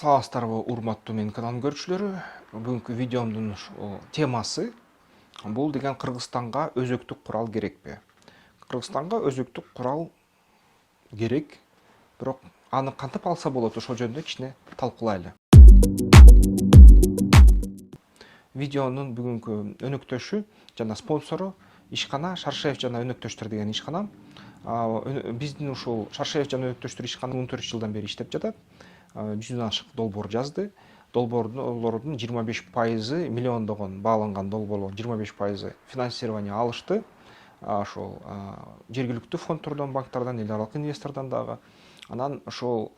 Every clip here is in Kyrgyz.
Саламатсыздарбы, урматтуу менин каналым көрүүчүлөрү. Бүгүнкү видеомдун темасы бул деген Кыргызстанга өзөктүк курал керекпи? Кыргызстанга өзөктүк курал керек, бирок аны кантип алса болот, ошол жөнүндө кичине талкуулайлы. Видеонун бүгүнкү өнөктөшү жана спонсору ишкана Шаршеев жана өнөктөштөр деген ишкана. Биздин ушул Шаршеев жана өнөктөштөр ишкана 14 жылдан бери иштеп жатат. 100 ашык долбоор жазды. Долбоорлордун 25% миллиондогон бааланган долбоорлордун 25% финансирование алышты. Ошол жергиликтүү фонддордон, банктардан, эл аралык инвестордон дагы. Анан ошол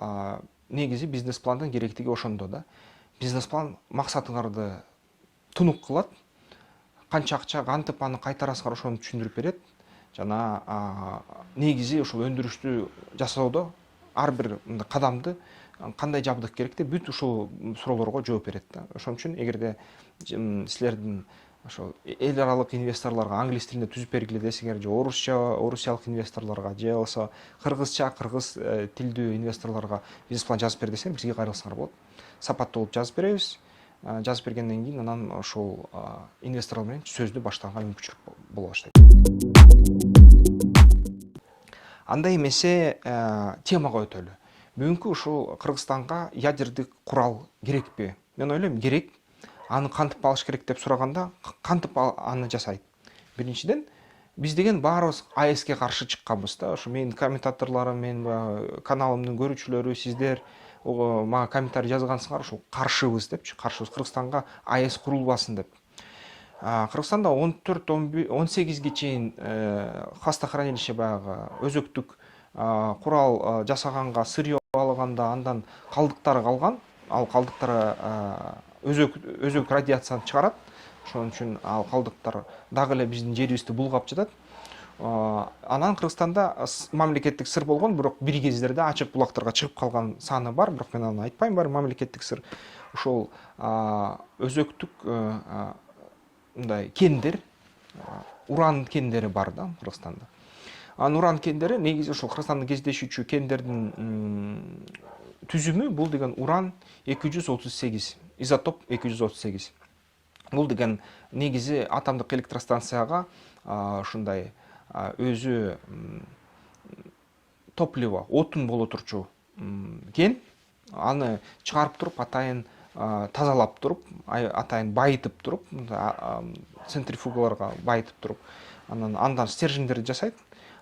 негизи бизнес пландын керектиги ошондо да. Бизнес план максатыңарды тунук кылат. Канча акча кантип аны кайтарасыңар ошону түшүндүрүп берет. Жана негизи ошол өндүрүштү жасоодо ар бир кадамды кандай жабдык керек деп бүт ушул суроолорго жооп берет да. Ошон үчүн эгерде силердин ошол эл аралык инвесторлорго англис тилинде түзүп бергиле десеңер, же орусиялык инвесторлорго, же болбосо кыргыз тилдүү инвесторлорго бизнес план жазып бер десеңер, бизге кайрылсаңар болот. Сапаттуу болуп жазып беребиз. Жазып бергенден кийин анан ошол инвесторлор менен сөздү баштаганга мүмкүнчүлүк боло баштайт. Андай эмесе темага өтөлү. Бүгүнкү ушул Кыргызстанга ядердик курал керекпи? Мен ойлойм, керек. Аны кантип алыш керек деп сураганда, кантип аны жасайт? Биринчиден, биз деген баарыбыз АЭСке каршы чыкканбыз да. Ошо менин комментаторлорум, менин каналымдын көрүүчүлөрү, сиздер мага комментарий жазгансыңар, ушул каршыбыз депчи, каршыбыз Кыргызстанга АЭС курулбасын деп. Кыргызстанда 14-18ге чейин хвостохранилище баягы өзөктүк курал жасаганга, сырье алганда андан калдыктары калган. Ал калдыктар өзөк радиацияны чыгарат. Ошон үчүн ал калдыктар дагы эле биздин жерибизди булгап жатат. Анан Кыргызстанда мамлекеттик сыр болгон, бирок бир кездерде ачык булактарга чыгып калган саны бар, бирок мен аны айтпайм, баары мамлекеттик сыр. Ошол өзөктүк мындай кендер, уран кендери бар да Кыргызстанда. Уран кендери негизи ошол Кыргызстанды кездешүүчү кендердин түзүмү бул деген уран 238, изотоп 238. Бул деген негизи атомдук электростанцияга ушундай өзү топливо, отун боло турчу кен. Аны чыгарып туруп, атайын тазалап туруп, атайын байытып туруп, центрифугаларга байытып туруп, андан стержендерди жасайт.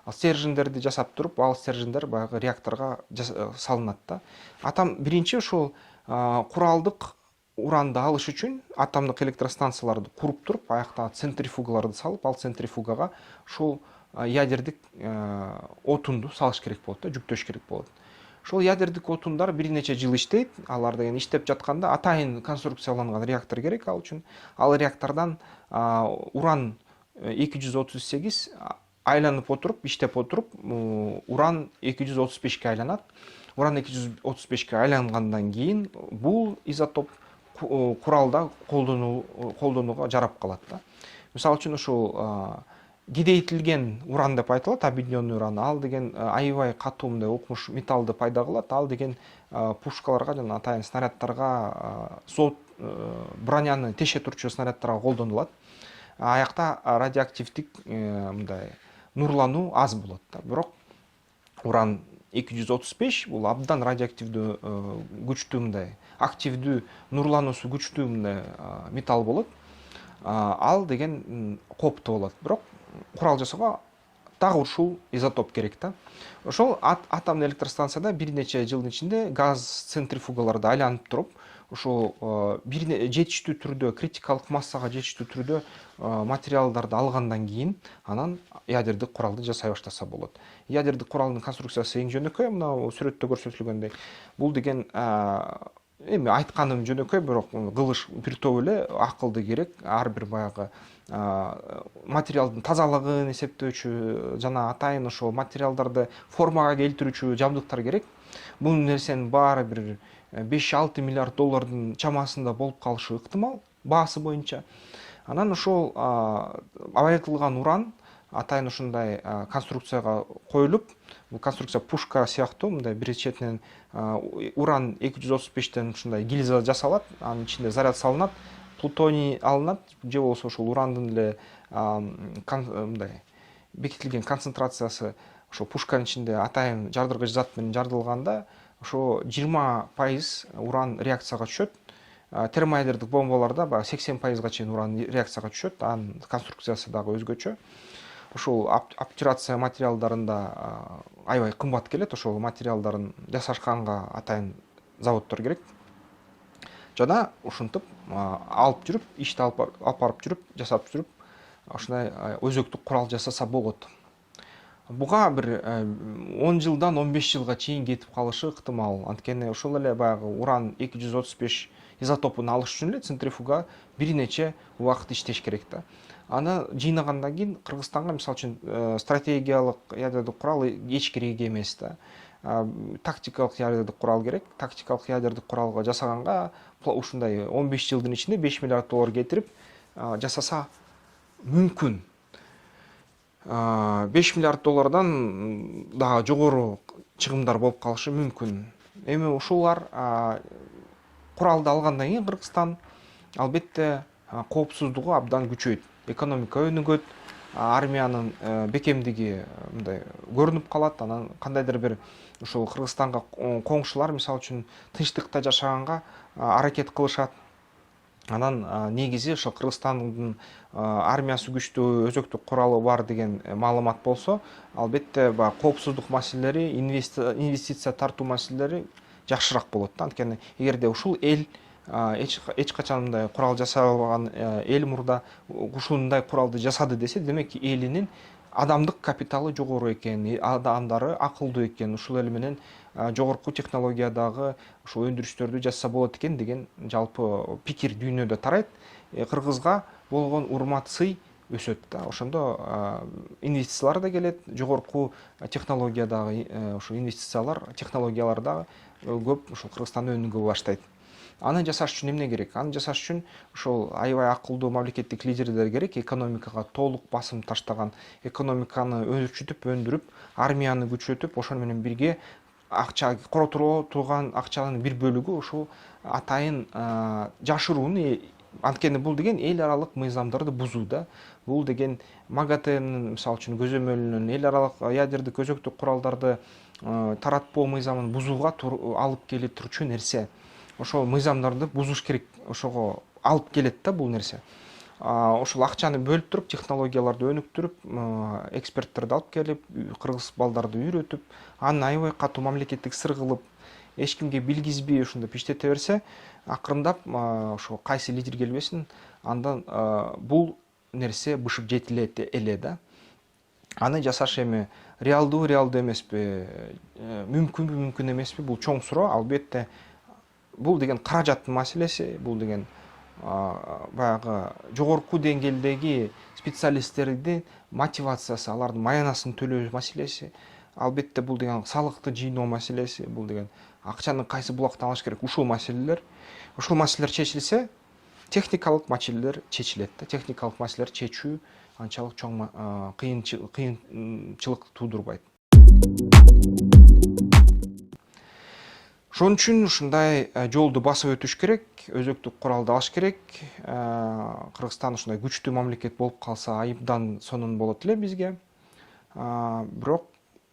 Ал стержендерди жасап туруп, ал стержендер баягы реакторго салынат да. Биринчи ошол куралдык уранды алыш үчүн атомдук электростанцияларды куруп туруп, аякта центрифугаларды салып, ал центрифугага ушул ядердик отунду салыш керек болот да, жүктөш керек болот. Ошол ядердик отундар бир нече жыл иштейт. Алар деген иштеп жатканда атайын конструкцияланган реактор керек ал үчүн. Ал реактордон уран 238 айланып отуруп, иштеп отуруп, уран 235ке айланат. Уран 235ке айлангандан кийин бул изотоп куралда колдонууга жарап калат да. Мисалы үчүн ушул кедейтилген уран деп айтылат, объединенный уран. Ал деген аябай катуу мындай окмуш металлды пайда кылат. Ал деген пушкаларга жана атайын снаряддарга, броняны теше турчу снаряддарга колдонулат. Аякта радиоактивдик мындай нурлануу аз болот да. Бирок уран 235 бул абдан радиоактивдүү, күчтүү мындай активдүү, нурлануусу күчтүү мындай металл болот. Ал деген кооптуу болот. Бирок курал жасоого дагы ушул изотоп керек да. Ошол атомдук электростанцияда бир нече жылдын ичинде газ центрифугаларды айланып туруп, ошол жетиштүү түрдө, критикалык массага жетиштүү түрдө материалдарды алгандан кийин анан ядердик куралды жасай баштаса болот. Ядердик куралдын конструкциясы эң жөнөкөй, мына сүрөттө көрсөтүлгөндөй. Бул деген эми айтканым жөнөкөй, бирок кылыш бир топ эле акылды керек. Ар бир баягы материалдын тазалыгын эсептөөчү жана атайын ошол материалдарды формага келтирүүчү жабдыктар керек. Бул нерсенин баары бир 5-6 миллиард доллардын чамасында болуп калышы ыктымал, баасы боюнча. Анан ошол байытылган уран атайын ушундай конструкцияга коюлуп, бул конструкция пушка сыяктуу, мындай бир четинен уран 235тен ушундай гильза жасалат, анын ичинде заряд салынат, плутоний алынат, же болбосо ушул урандын эле мындай бекитилген концентрациясы ошо пушканын ичинде атайын жардыргыч зат менен жардылганда ошо 20% уран реакцияга түшөт. Термоядердик бомбаларда баягы 80%га чейин уран реакцияга түшөт. Анын конструкциясы дагы өзгөчө. Ошол обтурация материалдарында аябай кымбат келет. Ошол материалдарын жасашканга атайын заводдор керек. Жана ушинтип алып жүрүп, ишти алып барып жүрүп, жасап жүрүп, ушундай өзөктүк курал жасаса болот. Буга бир 10 жылдан 15 жылга чейин кетип калышы ыктымал. Анткени ошол эле баягы уран 235 изотопун алыш үчүн эле центрифуга бир нече убакыт иштеш керек да. Аны жыйнагандан кийин Кыргызстанга мисалы үчүн стратегиялык ядердик курал эч кереги эмес да. Тактикалык ядердик курал керек. Тактикалык ядердик куралга жасаганга ушундай 15 жылдын ичинде 5 миллиард доллар кетирип жасаса мүмкүн. 5 миллиард доллардан дагы жогору чыгымдар болуп калышы мүмкүн. Эми ушулар куралды алгандан кийин Кыргызстан албетте коопсуздугу абдан күчөйт. Экономика өнүгөт, армиянын бекемдиги мындай көрүнүп калат. Анан кандайдыр бир ушул Кыргызстанга коңшулар мисалы үчүн тынчтыкта жашаганга аракет кылышат. Анан негизи ошо Кыргызстандын армиясы күчтүү, өзөктүк куралы бар деген маалымат болсо, албетте баягы коопсуздук маселелери, инвестиция тартуу маселелери жакшыраак болот да. Анткени эгерде ушул эл эч качан мындай курал жасабаган эл мурда ушундай куралды жасады десе, демек элинин адамдык капиталы жогору экен, адамдары акылдуу экен, ушул эл менен жогорку технологиядагы ушул өндүрүштөрдү жасаса болот экен деген жалпы пикир дүйнөдө тарайт. Кыргызга болгон урмат сый өсөт да. Ошондо инвестициялар да келет, жогорку технологиядагы ушул инвестициялар, технологиялар дагы көп ушул Кыргызстанда өнүгө баштайт. Аны жасаш үчүн эмне керек? Аны жасаш үчүн ошол аябай акылдуу мамлекеттик лидерлер керек, экономикага толук басым таштаган, экономиканы өрчүтүп, өндүрүп, армияны күчөтүп, ошону менен бирге акча коротуп турган акчанын бир бөлүгү ушул атайын жашыруун. Анткени бул деген эл аралык мыйзамдарды бузуу да. Бул деген МАГАТЭнин мисалы үчүн көзөмөлүнүн эл аралык ядердик өзөктүк куралдарды таратпоо мыйзамын бузууга алып келе турчу нерсе. Ошол мыйзамдарды бузуш керек, ошого алып келет да бул нерсе. Ошол акчаны бөлүп туруп, технологияларды өнүктүрүп, эксперттерди алып келип, кыргыз балдарды үйрөтүп, аны аябай катуу мамлекеттик сыр кылып, эч кимге билгизбей ушинтип иштете берсе, акырындап ошо кайсы лидер келбесин, андан бул нерсе бышып жетилет эле да. Аны жасаш эми реалдуу эмеспи, мүмкүн эмеспи, бул чоң суроо. Албетте бул деген каражаттын маселеси, бул деген баягы жогорку деңгээлдеги специалисттердин мотивациясы, алардын маянасын төлөө маселеси. Албетте бул деген салыкты жыйноо маселеси, бул деген акчаны кайсы булактан алыш керек, ушул маселелер. Ушул маселелер чечилсе, техникалык маселелер чечилет да. Техникалык маселелер чечүү анчалык чоң кыйынчылык туудурбайт. Ошон үчүн ушундай жолду басып өтүш керек, өзөктүк куралды алыш керек. Кыргызстан ушундай күчтүү мамлекет болуп калса, айыпдан сонун болот эле бизге. Бирок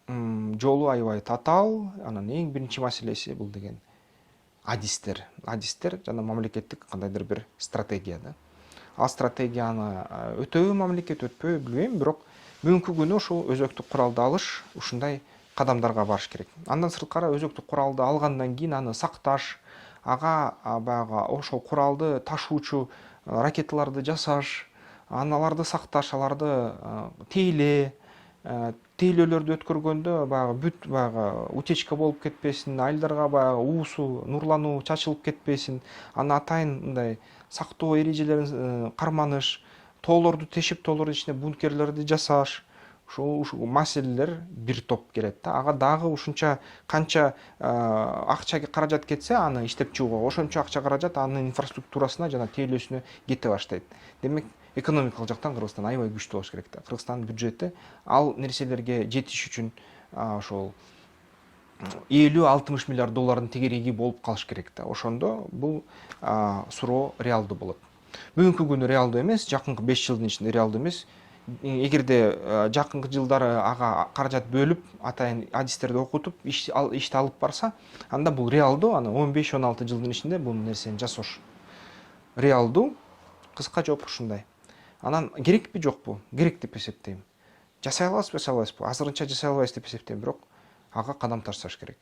жолу аябай татаал. Анан эң биринчи маселеси бул деген адистер жана мамлекеттик кандайдыр бир стратегия да. Ал стратегияны өтөбү мамлекет, өтпөбү билбейм, бирок бүгүнкү күнү ушул өзөктүк куралды алыш ушундай кадамдарга барыш керек. Андан сырткары өзөктүк куралды алгандан кийин аны сакташ, ага баягы ошол куралды ташуучу ракеталарды жасаш, аларды сакташ, аларды тейлөөлөрдү өткөргөндө баягы бүт баягы утечка болуп кетпесин, айылдарга баягы уусу, нурлануу чачылып кетпесин, аны атайын мындай сактоо эрежелерин карманыш, тоолорду тешип, тоолордун ичине бункерлерди жасаш, ушул маселелер бир топ келет да. Ага дагы ушунча канча акча каражат кетсе, аны иштеп чыгууга ошончо акча каражат анын инфраструктурасына жана тейлөөсүнө кете баштайт. Демек экономикалык жактан Кыргызстан аябай күчтүү болуш керек да. Кыргызстандын бюджети ал нерселерге жетиш үчүн ошол 50-60 миллиард доллардын тегереги болуп калыш керек да. Ошондо бул суроо реалдуу болот. Бүгүнкү күнү реалдуу эмес, жакынкы 5 жылдын ичинде реалдуу эмес. Эгерде жакынкы жылдары ага каражат бөлүп, атайын адистерди окутуп, ишти алып барса, анда бул реалдуу, аны 15-16 жылдын ичинде бул нерсени жасош реалдуу. Кыска жооп ушундай. Анан керекпи жокпу? Керек деп эсептейм. Жасай алабызбы, жасай албайбызбы? Азырынча жасай албайбыз деп эсептейм, бирок ага кадам ташсаш керек.